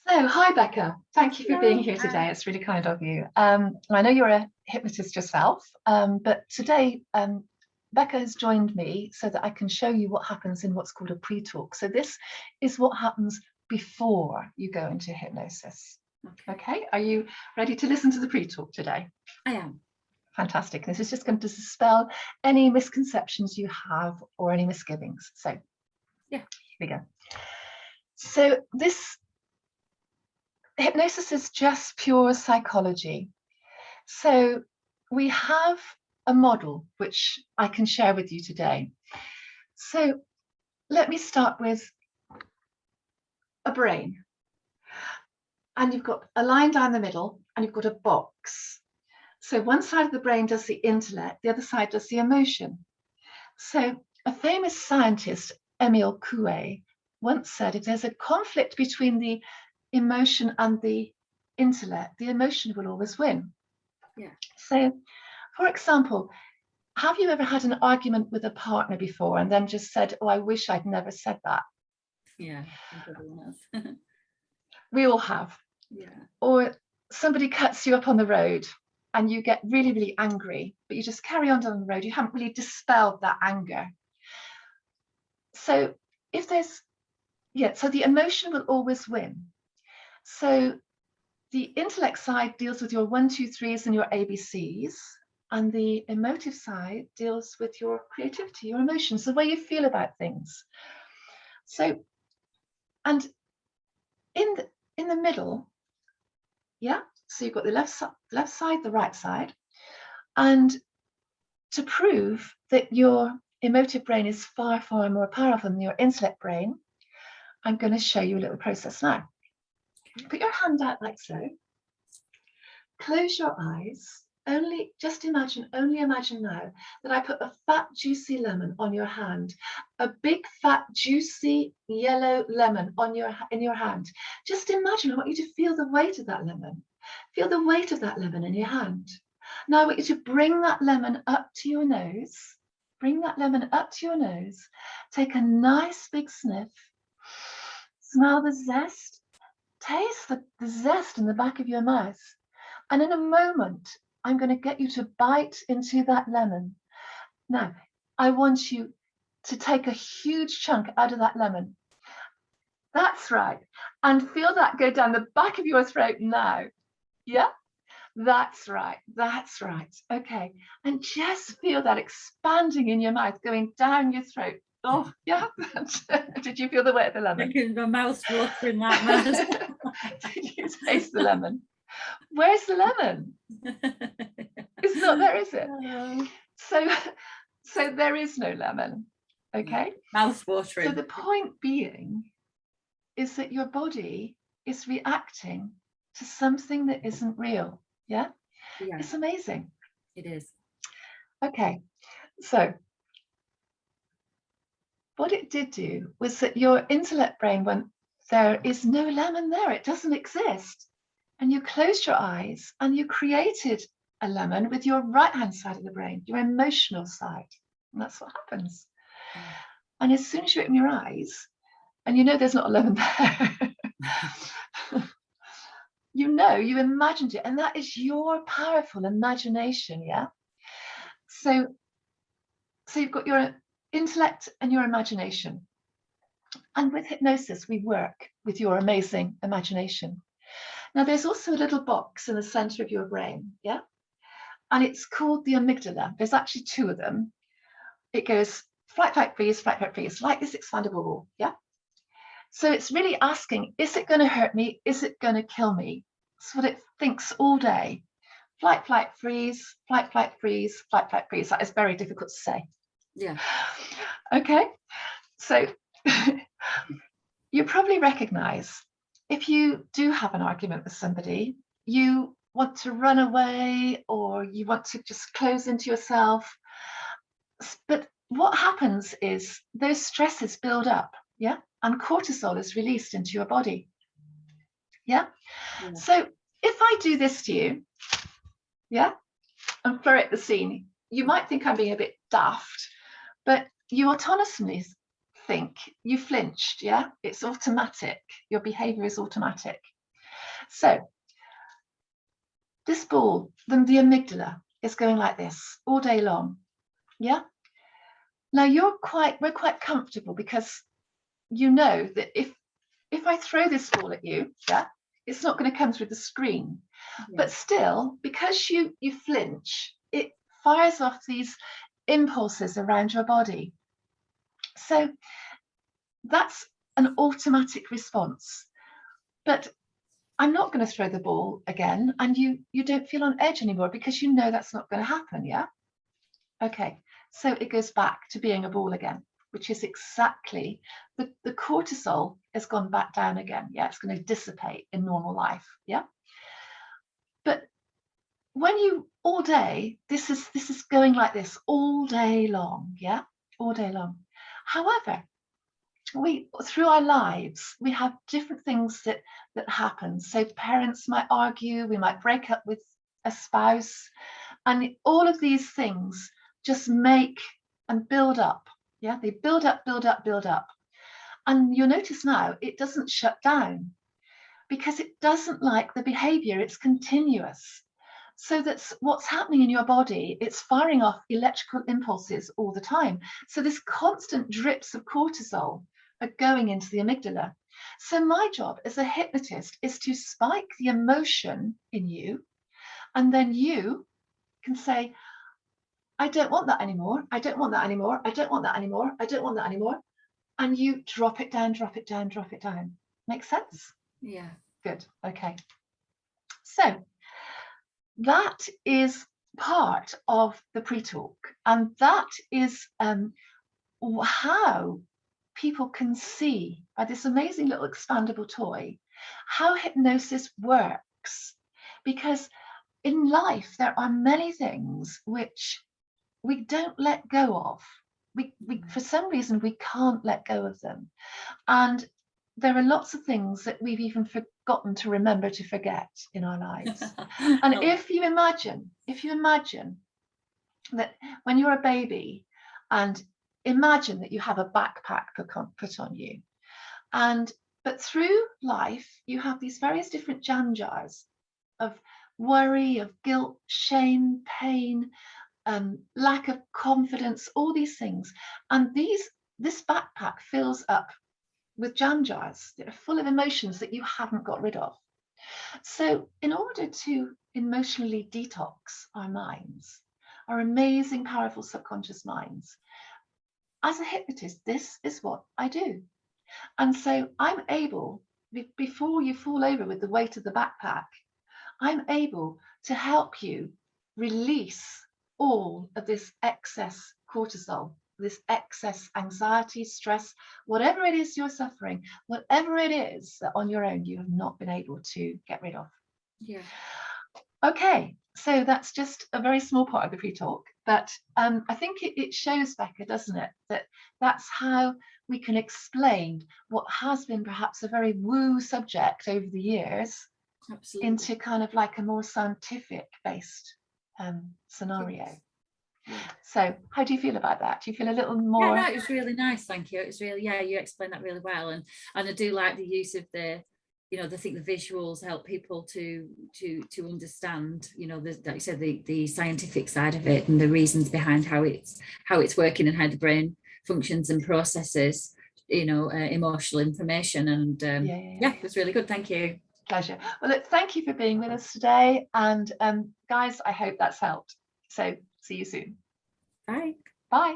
So, hi Becca. Thank you for being Hello. here today. It's really kind of you. I know you're a hypnotist yourself, but today Becca has joined me so that I can show you what happens in what's called a pre-talk. So this is what happens before you go into hypnosis. Okay, are you ready to listen to the pre-talk today? I am. Fantastic. This is just going to dispel any misconceptions you have or any misgivings. So Yeah. Here we go. So this hypnosis is just pure psychology. So we have a model which I can share with you today. So let me start with a brain. And you've got a line down the middle and you've got a box. So one side of the brain does the intellect, the other side does the emotion. So a famous scientist, Emile Coué, once said if there's a conflict between the emotion and the intellect, the emotion will always win. Yeah. So, for example, have you ever had an argument with a partner before and then just said, oh, I wish I'd never said that? Yeah, I think everyone has. We all have. Yeah. Or somebody cuts you up on the road and you get really, really angry, but you just carry on down the road. You haven't really dispelled that anger. So if there's, so the emotion will always win. So the intellect side deals with your 1, 2, 3s and your ABCs, and the emotive side deals with your creativity, your emotions, the way you feel about things. So, and in the middle, so you've got the left side, the right side, and to prove that your emotive brain is far, far more powerful than your intellect brain, I'm going to show you a little process now. Put your hand out like so. Close your eyes. Only imagine now that I put a fat, juicy lemon on your hand, a big, fat, juicy yellow lemon in your hand. Just imagine. I want you to feel the weight of that lemon. Feel the weight of that lemon in your hand. Now I want you to bring that lemon up to your nose. Bring that lemon up to your nose. Take a nice big sniff. Smell the zest. Taste the zest in the back of your mouth. And in a moment, I'm going to get you to bite into that lemon. Now, I want you to take a huge chunk out of that lemon. That's right. And feel that go down the back of your throat now. Yeah? That's right. That's right. Okay. And just feel that expanding in your mouth, going down your throat. Oh, yeah. Did you feel the weight of the lemon? My mouth's watering like mad. Did you taste the lemon? Where's the lemon? It's not there, is it? So there is no lemon. Okay. Mouth watering. So the point being is that your body is reacting to something that isn't real. Yeah. It's amazing. It is. Okay. So what it did do was that your intellect brain went, there is no lemon there. It doesn't exist. And you closed your eyes and you created a lemon with your right-hand side of the brain, your emotional side. And that's what happens. And as soon as you open your eyes, and you know there's not a lemon there, you imagined it. And that is your powerful imagination, yeah? So you've got your intellect and your imagination. And with hypnosis, we work with your amazing imagination. Now, there's also a little box in the center of your brain, yeah? And it's called the amygdala. There's actually two of them. It goes flight, flight, freeze, like this expandable wall, yeah? So it's really asking, is it going to hurt me? Is it going to kill me? That's what it thinks all day. Flight, flight, freeze, flight, flight, freeze, flight, flight, freeze. That is very difficult to say. Yeah. Okay. So you probably recognize if you do have an argument with somebody, you want to run away or you want to just close into yourself. But what happens is those stresses build up, yeah? And cortisol is released into your body. Yeah? So if I do this to you, yeah, and ferret the scene, you might think I'm being a bit daft, but you autonomously think you flinched, yeah? It's automatic. Your behavior is automatic. So this ball, the amygdala, is going like this all day long. Yeah. Now we're quite comfortable because you know that if I throw this ball at you, yeah, it's not going to come through the screen. Yeah. But still, because you flinch, it fires off these impulses around your body. So that's an automatic response. But I'm not going to throw the ball again, and you don't feel on edge anymore because you know that's not going to happen. Yeah. Okay. So it goes back to being a ball again, which is exactly the cortisol has gone back down again. Yeah, it's going to dissipate in normal life. Yeah. But when you all day, this is going like this all day long. Yeah, all day long. However, we through our lives we have different things that happen. So parents might argue, we might break up with a spouse, and all of these things just make and build up. Yeah, they build up, build up, build up. And you'll notice now it doesn't shut down because it doesn't like the behavior, it's continuous. So that's what's happening in your body. It's firing off electrical impulses all the time. So this constant drips of cortisol are going into the amygdala. So my job as a hypnotist is to spike the emotion in you, and then you can say, I don't want that anymore. I don't want that anymore. I don't want that anymore. I don't want that anymore. And you drop it down, drop it down, drop it down. Make sense? Yeah. Good. Okay. So that is part of the pre-talk, and that is how people can see by this amazing little expandable toy how hypnosis works. Because in life there are many things which we don't let go of. We for some reason we can't let go of them, and there are lots of things that we've even forgotten to remember to forget in our lives. And if you imagine that when you're a baby, and imagine that you have a backpack put on you, but through life you have these various different jam jars of worry, of guilt, shame, pain, lack of confidence, all these things, and this backpack fills up with jam jars that are full of emotions that you haven't got rid of. So in order to emotionally detox our minds, our amazing, powerful subconscious minds, as a hypnotist, this is what I do. And so I'm able, before you fall over with the weight of the backpack, I'm able to help you release all of this excess cortisol, this excess anxiety, stress, whatever it is you're suffering, whatever it is that on your own you have not been able to get rid of. Yeah. Okay, so that's just a very small part of the pre-talk, but I think it shows, Becca, doesn't it, that that's how we can explain what has been perhaps a very woo subject over the years. Absolutely. Into kind of like a more scientific based scenario. Yes. Yeah. So how do you feel about that? Do you feel a little more? Yeah, no, it was really nice, thank you. It's really, yeah, you explained that really well, and I do like the use of the, I think the visuals help people to understand, like you said, the scientific side of it and the reasons behind how it's working and how the brain functions and processes, emotional information, and yeah, it was really good. Thank you. Pleasure. Well, look, thank you for being with us today, and guys, I hope that's helped. So see you soon. Bye. Bye.